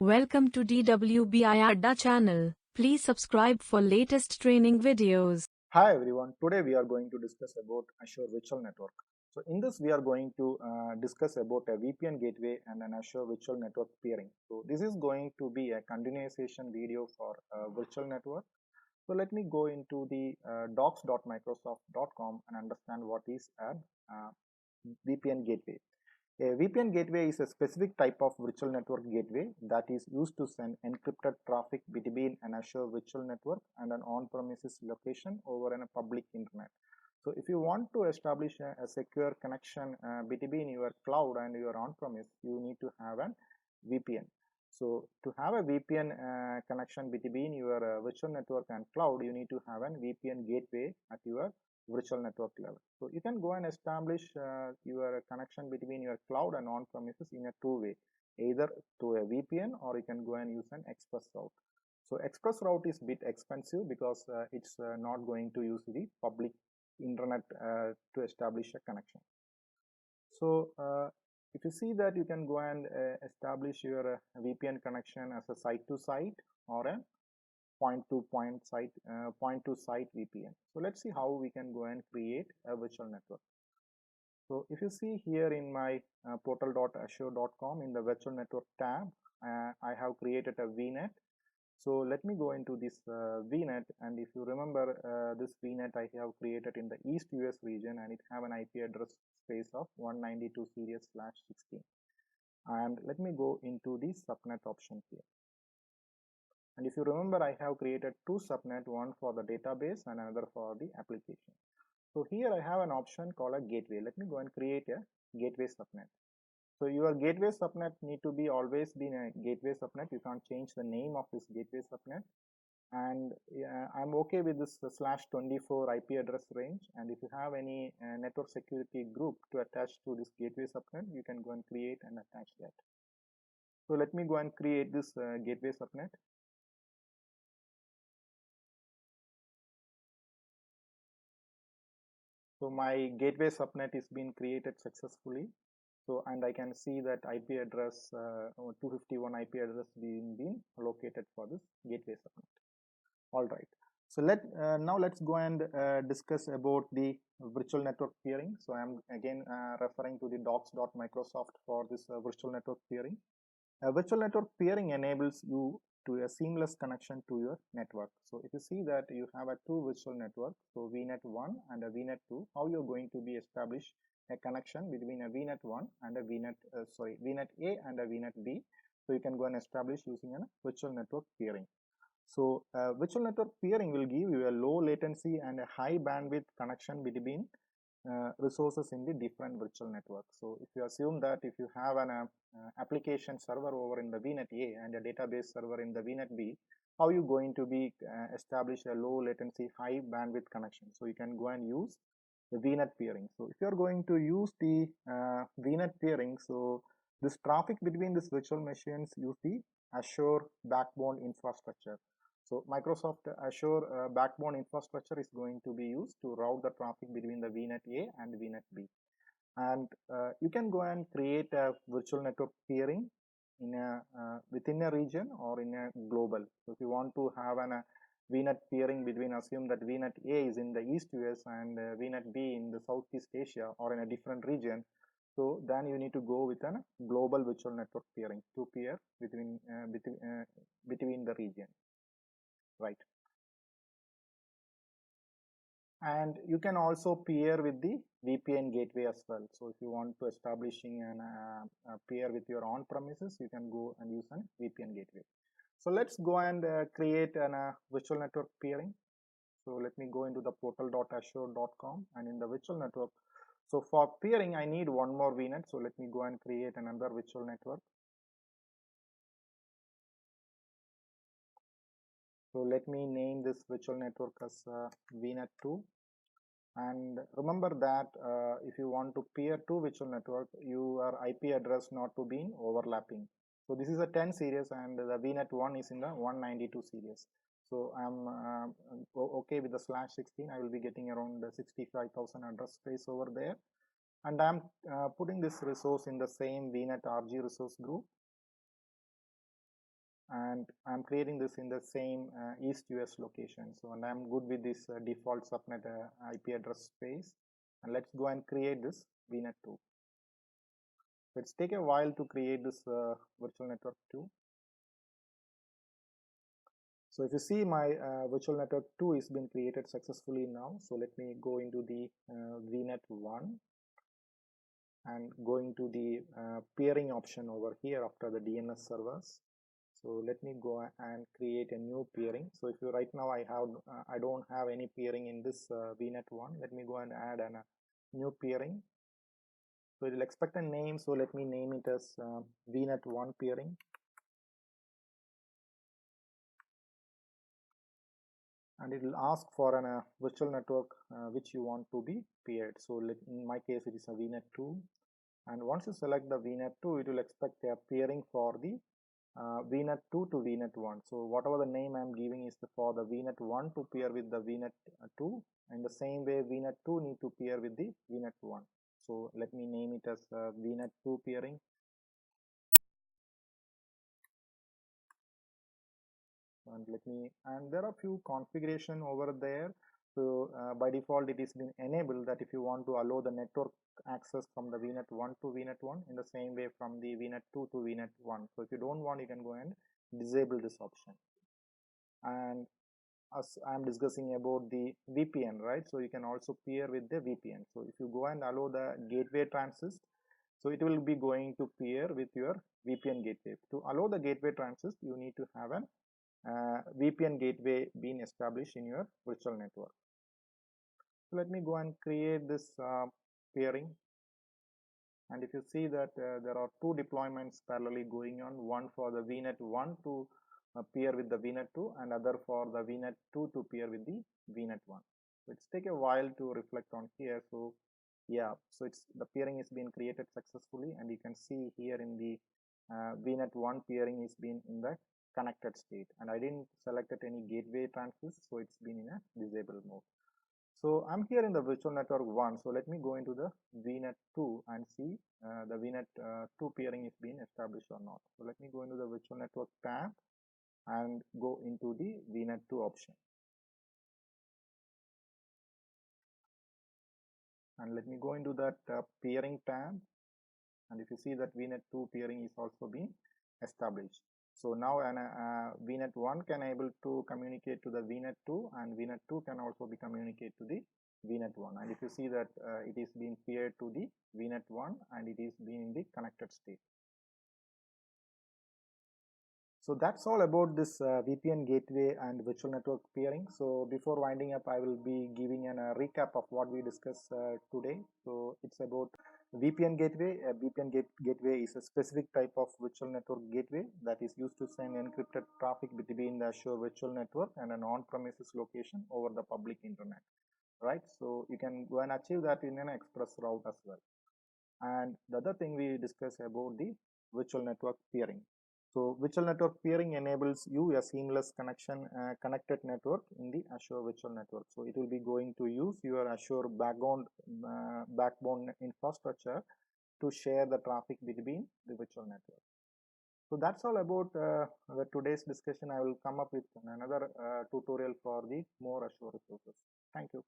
Welcome to DWBIADDA channel. Please subscribe for latest training videos. Hi everyone, today we are going to discuss about Azure Virtual Network. So in this we are going to discuss about a VPN gateway and an Azure Virtual Network peering. So this is going to be a continuation video for virtual network. So let me go into the docs.microsoft.com and understand what is a VPN gateway. A VPN gateway is a specific type of virtual network gateway that is used to send encrypted traffic between an Azure virtual network and an on-premises location over a public internet. So if you want to establish a secure connection between your cloud and your on-premise, you need to have a VPN. So to have a VPN connection between your virtual network and cloud, you need to have a VPN gateway at your virtual network level. So you can go and establish your connection between your cloud and on-premises in a two-way, either through a VPN or you can go and use an express route. So express route is a bit expensive because it's not going to use the public internet to establish a connection. So if you see that, you can go and establish your VPN connection as a site-to-site or a point-to-point site, point-to-site VPN. So let's see how we can go and create a virtual network. So if you see here in my portal.azure.com in the virtual network tab, I have created a VNet. So let me go into this VNet, and if you remember this VNet I have created in the East US region, and it have an IP address space of 192.16. And let me go into the subnet option here. And if you remember, I have created two subnet, one for the database and another for the application. So here I have an option called a gateway. Let me go and create a gateway subnet. So your gateway subnet need to be always been a gateway subnet. You can't change the name of this gateway subnet. And I'm okay with this /24 IP address range. And if you have any network security group to attach to this gateway subnet, you can go and create and attach that. So let me go and create this gateway subnet. So my gateway subnet is being created successfully. So, and I can see that IP address 251 IP address being located for this gateway subnet. All right. So now let's go and discuss about the virtual network peering. So I'm again referring to the docs.microsoft for this virtual network peering. Virtual network peering enables you to a seamless connection to your network. So if you see that you have a two virtual network, so VNet 1 and a VNet 2, how you're going to be establish a connection between a VNet 1 and a VNet A and a VNet B. So you can go and establish using a virtual network peering. So virtual network peering will give you a low latency and a high bandwidth connection between resources in the different virtual networks. So if you assume that if you have an application server over in the VNet A and a database server in the VNet B, how you going to be establish a low latency, high bandwidth connection? So you can go and use the VNet peering. So if you are going to use the VNet peering, so this traffic between these virtual machines use the Azure backbone infrastructure. So Microsoft Azure backbone infrastructure is going to be used to route the traffic between the VNet A and VNet B. And you can go and create a virtual network peering in a within a region or in a global. So if you want to have a VNet peering between, assume that VNet A is in the East US and VNet B in the Southeast Asia or in a different region. So then you need to go with a global virtual network peering to peer between the region, right? And you can also peer with the VPN gateway as well. So if you want to establishing an peer with your on-premises, you can go and use a VPN gateway. So let's go and create a virtual network peering. So let me go into the portal.azure.com and in the virtual network. So for peering, I need one more VNet. So let me go and create another virtual network. So let me name this virtual network as VNet 2. And remember that if you want to peer to virtual network, your IP address not to be overlapping. So this is a 10 series and the VNet 1 is in the 192 series. So I'm okay with the /16. I will be getting around 65,000 address space over there. And I'm putting this resource in the same VNet RG resource group. and I'm creating this in the same East US location. So, and I'm good with this default subnet IP address space, and let's go and create this VNet 2. Let's take a while to create this virtual network 2. So if you see, my virtual network 2 is been created successfully now. So let me go into the VNet 1 and go into the peering option over here after the DNS servers. So let me go and create a new peering. So if you right now I don't have any peering in this VNet 1. Let me go and add a new peering. So it will expect a name. So let me name it as VNet 1 peering. And it will ask for a virtual network which you want to be peered. So in my case, it is a VNet 2. And once you select the VNet 2, it will expect a peering for the VNet 2 to VNet 1. So whatever the name I am giving is for the VNet 1 to peer with the VNet 2, and the same way VNet 2 need to peer with the VNet 1. So let me name it as VNet 2 peering. And there are few configuration over there. So by default it is been enabled that if you want to allow the network access from the VNet 1 to VNet 1 in the same way from the VNet 2 to VNet 1. So if you don't want, you can go and disable this option. And as I am discussing about the VPN, right? So you can also peer with the VPN. So if you go and allow the gateway transist, so it will be going to peer with your VPN gateway. To allow the gateway transist, you need to have an VPN gateway being established in your virtual network. So let me go and create this peering. And if you see that there are two deployments parallelly going on, one for the VNet 1 to peer with the VNet 2 and other for the VNet 2 to peer with the VNet 1. So it's take a while to reflect on here. So yeah, so the peering is being created successfully, and you can see here in the VNet 1 peering is being in the connected state, and I didn't selected any gateway transist, so it's been in a disabled mode. So I'm here in the virtual network 1. So let me go into the VNet 2 and see the VNet 2 peering is being established or not. So let me go into the virtual network tab and go into the VNet 2 option. And let me go into that peering tab. And if you see that VNet 2 peering is also being established. So now VNet 1 can able to communicate to the VNet 2, and VNet 2 can also be communicate to the VNet 1. And if you see that it is being peered to the VNet 1 and it is being in the connected state. So that's all about this VPN gateway and virtual network peering. So before winding up, I will be giving a recap of what we discussed today. So it's about VPN gateway. A VPN gateway is a specific type of virtual network gateway that is used to send encrypted traffic between the Azure virtual network and an on-premises location over the public internet, right? So you can go and achieve that in an express route as well. And the other thing we discussed about the virtual network peering. So virtual network peering enables you a seamless connected network in the Azure virtual network. So it will be going to use your Azure backbone infrastructure to share the traffic between the virtual network. So that's all about today's discussion. I will come up with another tutorial for the more Azure resources. Thank you.